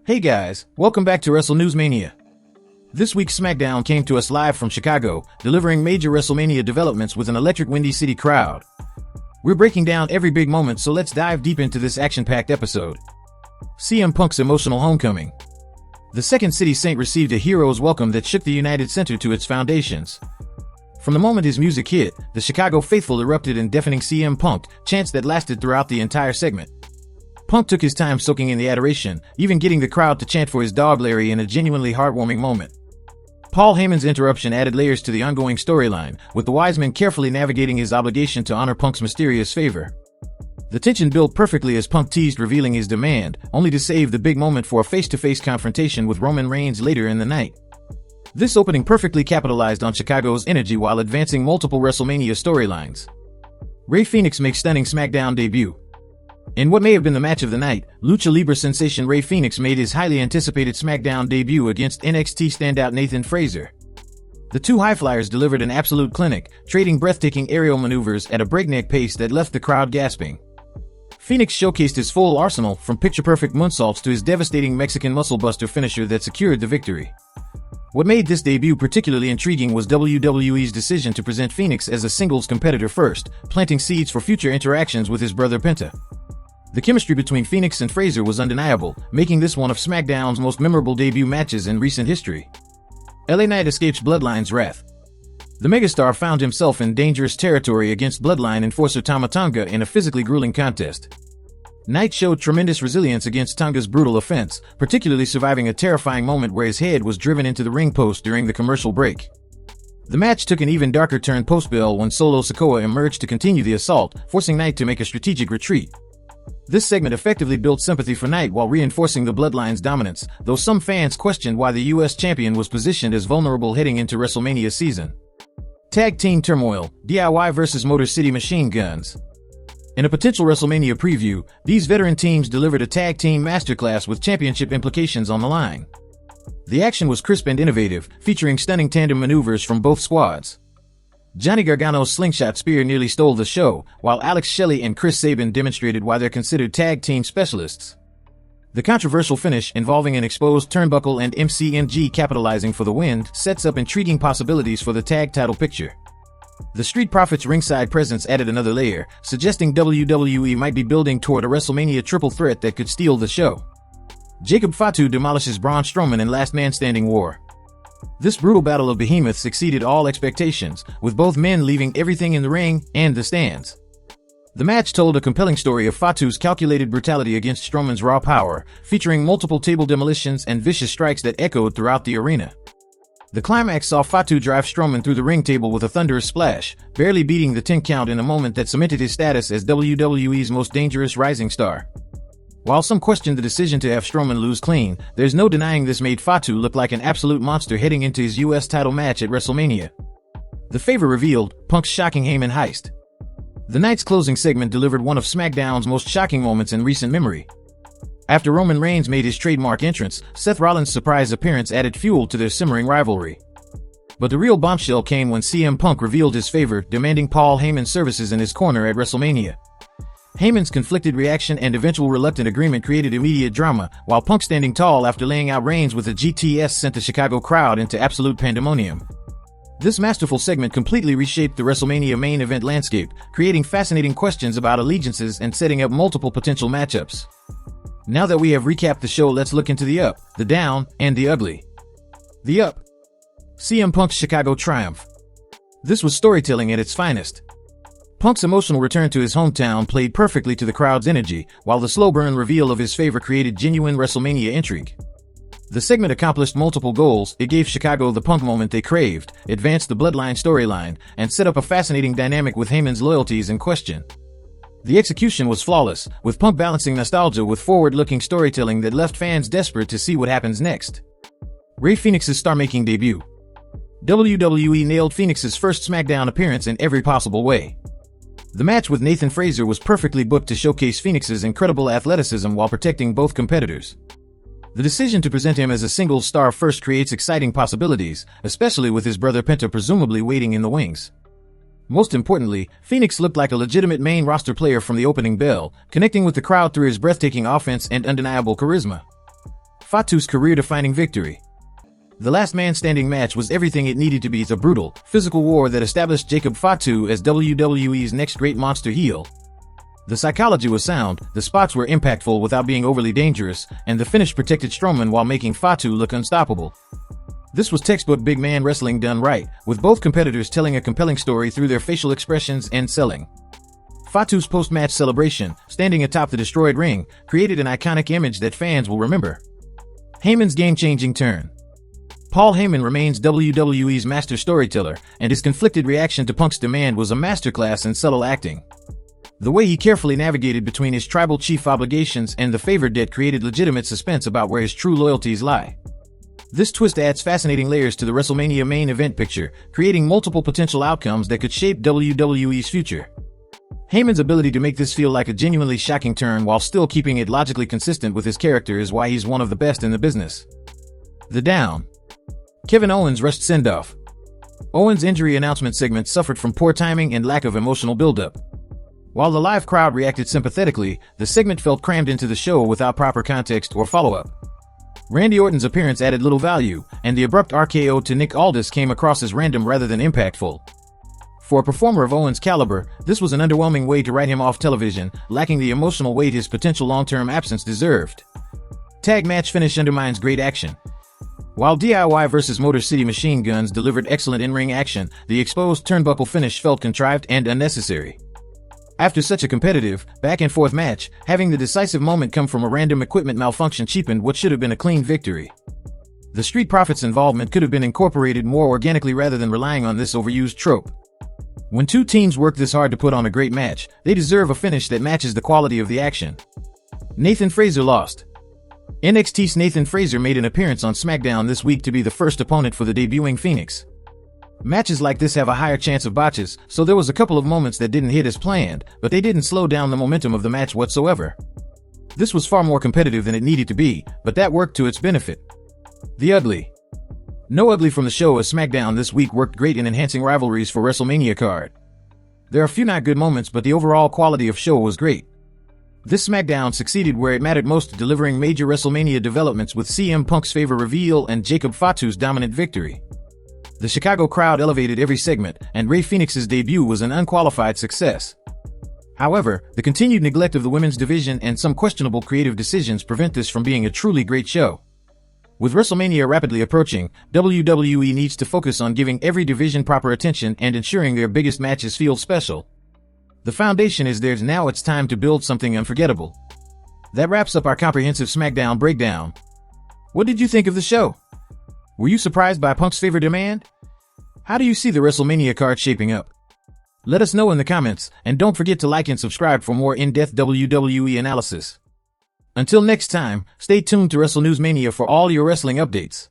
Hey guys, welcome back to Wrestle News Mania. This week's SmackDown came to us live from Chicago, delivering major WrestleMania developments with an electric Windy City crowd. We're breaking down every big moment, so let's dive deep into this action-packed episode. CM Punk's emotional homecoming. The Second City Saint received a hero's welcome that shook the United Center to its foundations. From the moment his music hit, the Chicago faithful erupted in deafening CM Punk chants that lasted throughout the entire segment. Punk took his time soaking in the adoration, even getting the crowd to chant for his dog Larry in a genuinely heartwarming moment. Paul Heyman's interruption added layers to the ongoing storyline, with the wise man carefully navigating his obligation to honor Punk's mysterious favor. The tension built perfectly as Punk teased revealing his demand, only to save the big moment for a face-to-face confrontation with Roman Reigns later in the night. This opening perfectly capitalized on Chicago's energy while advancing multiple WrestleMania storylines. Rey Fenix makes stunning SmackDown debut. In what may have been the match of the night, Lucha Libre sensation Rey Fenix made his highly anticipated SmackDown debut against NXT standout Nathan Frazer. The two highflyers delivered an absolute clinic, trading breathtaking aerial maneuvers at a breakneck pace that left the crowd gasping. Fenix showcased his full arsenal, from picture-perfect moonsaults to his devastating Mexican muscle-buster finisher that secured the victory. What made this debut particularly intriguing was WWE's decision to present Fenix as a singles competitor first, planting seeds for future interactions with his brother Penta. The chemistry between Fenix and Frazer was undeniable, making this one of SmackDown's most memorable debut matches in recent history. LA Knight escapes Bloodline's wrath. The megastar found himself in dangerous territory against Bloodline enforcer Tama Tonga in a physically grueling contest. Knight showed tremendous resilience against Tonga's brutal offense, particularly surviving a terrifying moment where his head was driven into the ring post during the commercial break. The match took an even darker turn post-bell when Solo Sikoa emerged to continue the assault, forcing Knight to make a strategic retreat. This segment effectively built sympathy for Knight while reinforcing the Bloodline's dominance, though some fans questioned why the US champion was positioned as vulnerable heading into WrestleMania season. Tag Team Turmoil, DIY vs Motor City Machine Guns. In a potential WrestleMania preview, these veteran teams delivered a tag team masterclass with championship implications on the line. The action was crisp and innovative, featuring stunning tandem maneuvers from both squads. Johnny Gargano's slingshot spear nearly stole the show, while Alex Shelley and Chris Sabin demonstrated why they're considered tag team specialists. The controversial finish, involving an exposed turnbuckle and MCMG capitalizing for the win, sets up intriguing possibilities for the tag title picture. The Street Profits' ringside presence added another layer, suggesting WWE might be building toward a WrestleMania triple threat that could steal the show. Jacob Fatu demolishes Braun Strowman in Last Man Standing War. This brutal battle of behemoths exceeded all expectations, with both men leaving everything in the ring and the stands. The match told a compelling story of Fatu's calculated brutality against Strowman's raw power, featuring multiple table demolitions and vicious strikes that echoed throughout the arena. The climax saw Fatu drive Strowman through the ring table with a thunderous splash, barely beating the 10 count in a moment that cemented his status as WWE's most dangerous rising star. While some questioned the decision to have Strowman lose clean, there's no denying this made Fatu look like an absolute monster heading into his US title match at WrestleMania. The favor revealed, Punk's shocking Heyman Heist. The night's closing segment delivered one of SmackDown's most shocking moments in recent memory. After Roman Reigns made his trademark entrance, Seth Rollins' surprise appearance added fuel to their simmering rivalry. But the real bombshell came when CM Punk revealed his favor, demanding Paul Heyman's services in his corner at WrestleMania. Heyman's conflicted reaction and eventual reluctant agreement created immediate drama, while Punk standing tall after laying out Reigns with a GTS sent the Chicago crowd into absolute pandemonium. This masterful segment completely reshaped the WrestleMania main event landscape, creating fascinating questions about allegiances and setting up multiple potential matchups. Now that we have recapped the show, let's look into the up, the down, and the ugly. The up. CM Punk's Chicago triumph. This was storytelling at its finest. Punk's emotional return to his hometown played perfectly to the crowd's energy, while the slow-burn reveal of his favor created genuine WrestleMania intrigue. The segment accomplished multiple goals. It gave Chicago the Punk moment they craved, advanced the Bloodline storyline, and set up a fascinating dynamic with Heyman's loyalties in question. The execution was flawless, with Punk balancing nostalgia with forward-looking storytelling that left fans desperate to see what happens next. Rey Fenix's star-making debut. WWE nailed Fenix's first SmackDown appearance in every possible way. The match with Nathan Frazer was perfectly booked to showcase Fenix's incredible athleticism while protecting both competitors. The decision to present him as a singles star first creates exciting possibilities, especially with his brother Penta presumably waiting in the wings. Most importantly, Fenix looked like a legitimate main roster player from the opening bell, connecting with the crowd through his breathtaking offense and undeniable charisma. Fatu's career-defining victory. The last man standing match was everything it needed to be, a brutal, physical war that established Jacob Fatu as WWE's next great monster heel. The psychology was sound, the spots were impactful without being overly dangerous, and the finish protected Strowman while making Fatu look unstoppable. This was textbook big man wrestling done right, with both competitors telling a compelling story through their facial expressions and selling. Fatu's post-match celebration, standing atop the destroyed ring, created an iconic image that fans will remember. Heyman's game-changing turn. Paul Heyman remains WWE's master storyteller, and his conflicted reaction to Punk's demand was a masterclass in subtle acting. The way he carefully navigated between his tribal chief obligations and the favored debt created legitimate suspense about where his true loyalties lie. This twist adds fascinating layers to the WrestleMania main event picture, creating multiple potential outcomes that could shape WWE's future. Heyman's ability to make this feel like a genuinely shocking turn while still keeping it logically consistent with his character is why he's one of the best in the business. The down. Kevin Owens' rushed send-off. Owens' injury announcement segment suffered from poor timing and lack of emotional build-up. While the live crowd reacted sympathetically, the segment felt crammed into the show without proper context or follow-up. Randy Orton's appearance added little value, and the abrupt RKO to Nick Aldis came across as random rather than impactful. For a performer of Owens' caliber, this was an underwhelming way to write him off television, lacking the emotional weight his potential long-term absence deserved. Tag match finish undermines great action. While DIY vs. Motor City Machine Guns delivered excellent in-ring action, the exposed turnbuckle finish felt contrived and unnecessary. After such a competitive, back-and-forth match, having the decisive moment come from a random equipment malfunction cheapened what should have been a clean victory. The Street Profits' involvement could have been incorporated more organically rather than relying on this overused trope. When two teams work this hard to put on a great match, they deserve a finish that matches the quality of the action. Nathan Frazer lost. NXT's Nathan Frazer made an appearance on SmackDown this week to be the first opponent for the debuting Phoenix. Matches like this have a higher chance of botches, so there was a couple of moments that didn't hit as planned, but they didn't slow down the momentum of the match whatsoever. This was far more competitive than it needed to be, but that worked to its benefit. The ugly. No ugly from the show as SmackDown this week worked great in enhancing rivalries for WrestleMania card. There are a few not good moments, but the overall quality of show was great. This SmackDown succeeded where it mattered most, delivering major WrestleMania developments with CM Punk's favor reveal and Jacob Fatu's dominant victory. The Chicago crowd elevated every segment, and Rey Fenix's debut was an unqualified success. However, the continued neglect of the women's division and some questionable creative decisions prevent this from being a truly great show. With WrestleMania rapidly approaching, WWE needs to focus on giving every division proper attention and ensuring their biggest matches feel special. The foundation is theirs, now it's time to build something unforgettable. That wraps up our comprehensive SmackDown breakdown. What did you think of the show? Were you surprised by Punk's favor demand? How do you see the WrestleMania card shaping up? Let us know in the comments, and don't forget to like and subscribe for more in-depth WWE analysis. Until next time, stay tuned to Wrestle News Mania for all your wrestling updates.